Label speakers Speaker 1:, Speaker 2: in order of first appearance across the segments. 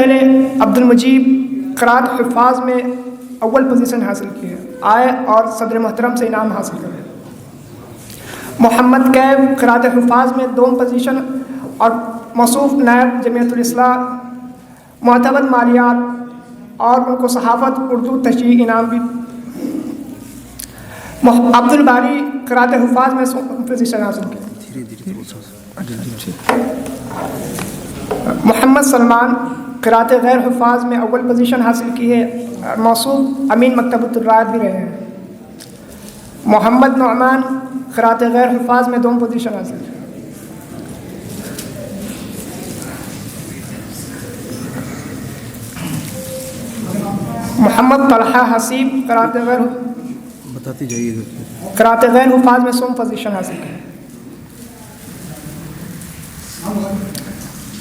Speaker 1: پہلے عبد المجید قرات حفاظ میں اول پوزیشن حاصل کی ہے، آئے اور صدر محترم سے انعام حاصل کرے۔ محمد کیب قرات حفاظ میں دوم پوزیشن اور موصوف نائب جمعیت الاصلاح معتمد مالیات اور ان کو صحافت اردو تشریح انعام بھی۔ عبد الباری قرات حفاظ میں پوزیشن حاصل کی۔ محمد سلمان قرات غیر حفاظ میں اول پوزیشن حاصل کی ہے، موصوف امین مکتبۃ الرائد بھی رہے ہیں۔ محمد نعمان قرات غیر حفاظ میں دوم پوزیشن حاصل کی۔ محمد طلحہ حسیب قرات غیر حفاظ میں سوم پوزیشن حاصل کی۔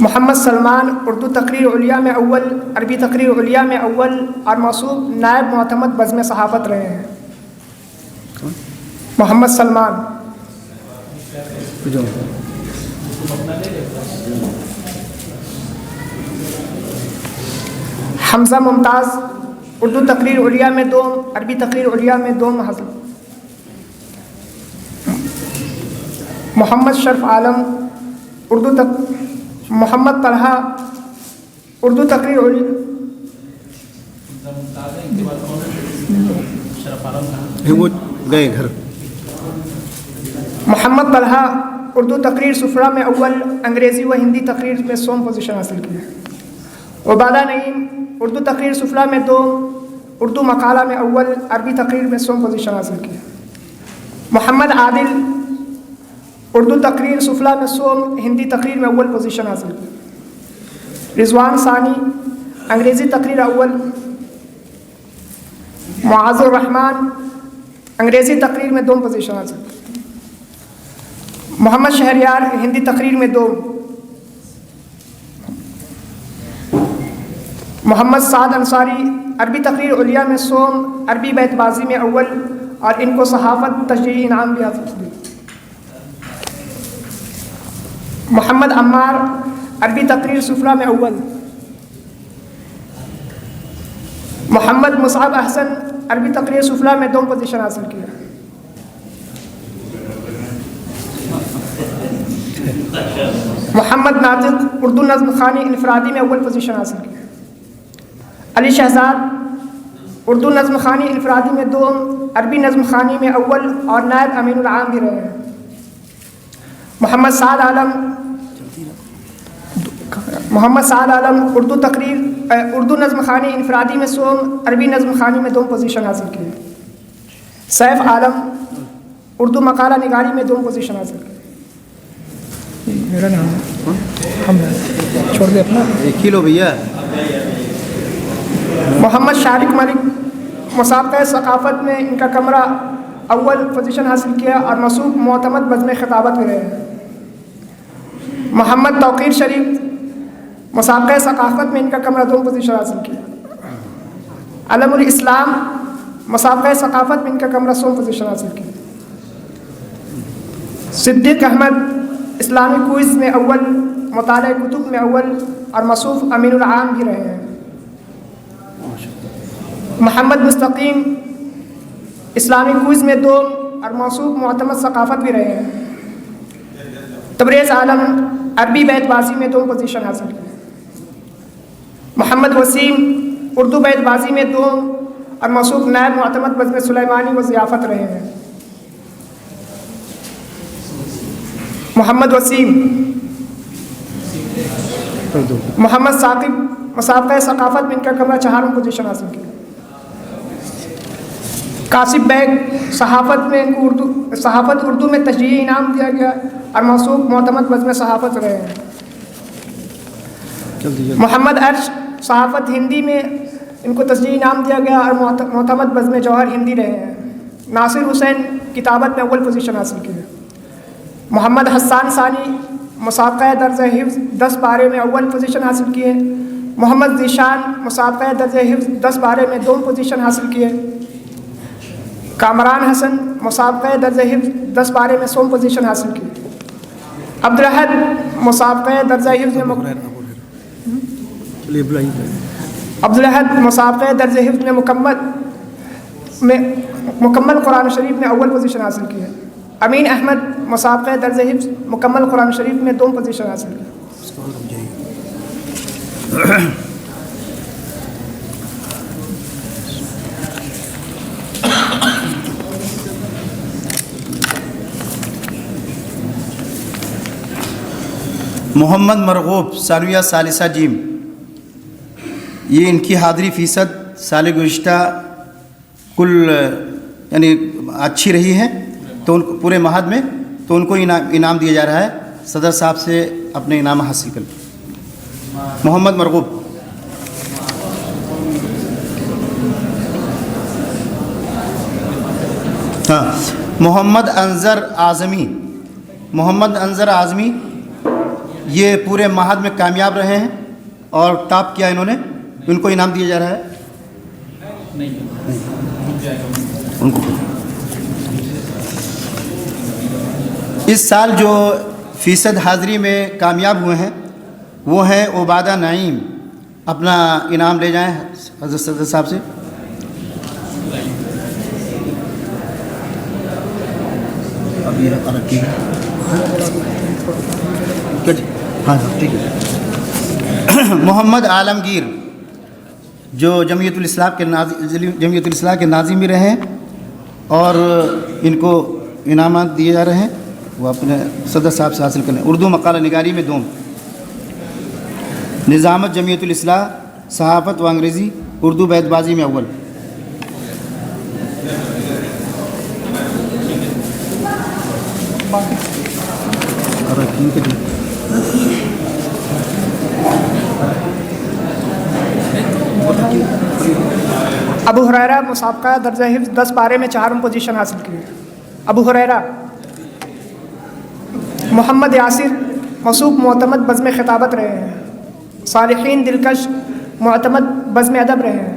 Speaker 1: محمد سلمان اردو تقریر علیہ میں اول، عربی تقریر علیہ میں اول اور موصوف نائب معتمد بزم صحافت رہے ہیں۔ محمد سلمان حمزہ ممتاز اردو تقریر علیہ میں دوم، عربی تقریر علیہ میں دوم حاصل۔ محمد شرف عالم محمد طلحہ اردو تقریر علیہ محمد طلحہ اردو تقریر سفرہ میں اول، انگریزی و ہندی تقریر میں سوم پوزیشن حاصل کی ہے۔ عبادہ نعیم اردو تقریر سفرہ میں دوم، اردو مقالہ میں اول، عربی تقریر میں سوم پوزیشن حاصل کی ہے۔ محمد عادل اردو تقریر سفلا میں سوم، ہندی تقریر میں اول پوزیشن حاصل کی۔ رضوان ثانی انگریزی تقریر اول۔ معاذ الرحمن انگریزی تقریر میں دوم پوزیشن حاصل کی۔ محمد شہریار ہندی تقریر میں دوم۔ محمد سعد انصاری عربی تقریر علیہ میں سوم، عربی بیت بازی میں اول اور ان کو صحافت تشریح انعام بھی حاصل کی۔ محمد عمار عربی تقریر سفرہ میں اول۔ محمد مصعب احسن عربی تقریر سفرہ میں دوم پوزیشن حاصل کیا۔ محمد ناطق اردو نظم خوانی انفرادی میں اول پوزیشن حاصل کی۔ علی شہزاد اردو نظم خوانی انفرادی میں دوم، عربی نظم خوانی میں اول اور نائب امین العام بھی رہے ہیں۔ محمد سعد عالم اردو نظم خوانی انفرادی میں سوم، عربی نظم خوانی میں دوم پوزیشن حاصل کی۔ سیف عالم اردو مقالہ نگاری میں دوم پوزیشن حاصل کی۔ میرا نام ہے چھوڑ دے اپنا، ایک ہی لو بھیا۔ محمد شارق ملک مسابقہ ثقافت میں ان کا کمرہ اول پوزیشن حاصل کیا اور موصوف معتمد بزم خطابت میں رہے ہیں۔ محمد توقیر شریف مسابقہ ثقافت میں ان کا کمرہ دوم پوزیشن حاصل کیا۔ علم الاسلام مسابقہ ثقافت میں ان کا کمرہ سوم پوزیشن حاصل کیا۔ صدیق احمد اسلامی کوئز میں اول، مطالعہ کتب میں اول اور موصوف امین العام بھی رہے ہیں۔ محمد مستقیم اسلامی کوئز میں دوم اور موصوف معتمد ثقافت بھی رہے ہیں۔ تبریز عالم عربی بیت بازی میں دوم پوزیشن حاصل کی۔ محمد وسیم اردو بیت بازی میں دوم اور موصوف نائب معتمد بزم سلیمانی و ضیافت رہے ہیں۔ محمد وسیم محمد ثاقب مسابقہ ثقافت میں ان کا کمرہ چہارم پوزیشن حاصل کیا۔ کاسب بیگ صحافت میں ان کو صحافت اردو میں تشریحی انعام دیا گیا اور موصوف معتمد بزم صحافت رہے ہیں۔ محمد عرش صحافت ہندی میں ان کو تشریحی انعام دیا گیا اور معتمد بزم جوہر ہندی رہے ہیں۔ ناصر حسین کتابت میں اول پوزیشن حاصل کی۔ محمد حسان ثانی مسابقہ درج حفظ 10 پارے میں اول پوزیشن حاصل کیے۔ محمد ذیشان مسابقہ درج حفظ 10 پارے میں دوم پوزیشن حاصل کیے۔ کامران حسن مسابقہ درج حفظ 10 پارے میں سوم پوزیشن حاصل کی۔ عبدالحد مسابقہ درج حفظ میں عبدالحد مسابقہ درج حفظ میں مکمل قرآن شریف میں اول پوزیشن حاصل کی ہے. امین احمد مسابقہ درج حفظ مکمل قرآن شریف میں دوم پوزیشن حاصل کی.
Speaker 2: محمد مرغوب ثانویہ ثالثہ جیم، یہ ان کی حاضری فیصد سال گزشتہ کل یعنی اچھی رہی ہے، تو ان کو پورے معہد میں تو ان کو انعام دیا جا رہا ہے. صدر صاحب سے اپنے انعام حاصل کر. محمد مرغوب. ہاں. محمد انظر اعظمی. محمد انظر اعظمی یہ پورے معہد میں کامیاب رہے ہیں اور ٹاپ کیا انہوں نے، ان کو انعام دیا جا رہا ہے. ان کو اس سال جو فیصد حاضری میں کامیاب ہوئے ہیں وہ ہیں عبادہ نعیم. اپنا انعام لے جائیں حضرت صدر صاحب سے. محمد عالمگیر جو جمعیت الاصلاح کے ناظم بھی رہے ہیں اور ان کو انعامات دیے جا رہے ہیں، وہ اپنے صدر صاحب سے حاصل کریں. اردو مقالہ نگاری میں دوم. نظامت جمعیت الاصلاح صحافت و انگریزی اردو بیت بازی میں اول.
Speaker 1: ابو ہریرہ مسابقہ درجہ حفظ 10 پارے میں 4 پوزیشن حاصل کی. ابو ہریرہ. محمد یاسر موصوف معتمد بزم خطابت رہے ہیں. صالحین دلکش معتمد بزم ادب رہے ہیں.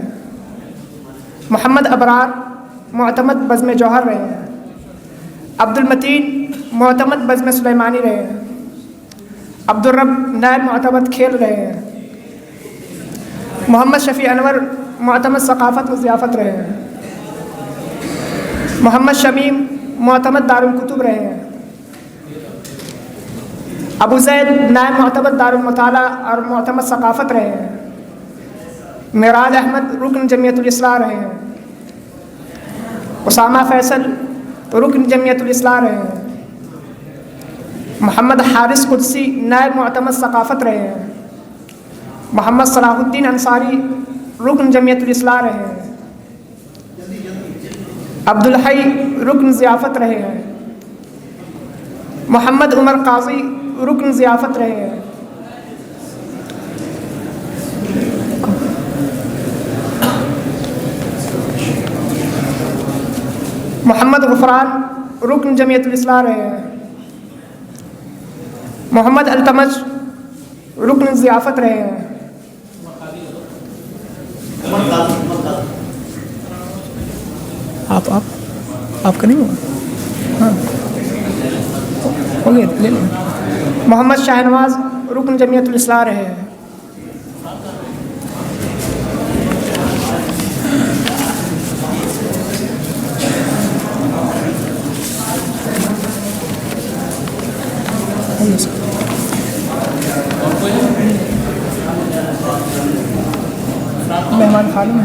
Speaker 1: محمد ابرار معتمد بزم جوہر رہے ہیں. عبد المتین معتمد بزم سلیمانی رہے ہیں. عبدالرب نائب معتمد کھیل رہے ہیں. محمد شفیع انور معتمد ثقافت و ضیافت رہے ہیں. محمد شمیم معتمد دارالکتب رہے ہیں. ابو زید نائب معتمد دارالمطالعہ اور معتمد ثقافت رہے ہیں. معراج احمد رکن جمعیت الاصلاح رہے ہیں. اسامہ فیصل رکن جمعیت الاصلاح رہے ہیں. محمد حارث قدسی نائب معتمد ثقافت رہے ہیں. محمد صلاح الدین انصاری رکن جمعیت الاصلاح رہے ہیں. عبدالحی رکن ضیافت رہے ہیں. محمد عمر قاضی رکن ضیافت رہے ہیں. محمد غفران رکن جمعیت الاصلاح رہے ہیں. محمد التمش رکن ضیافت رہے ہیں. آپ کا نہیں ہوا؟ ہاں ہو گیا، لے لیں. محمد شاہنواز رکن جمعیت الاصلاح رہے ہیں. مہمان خالی میں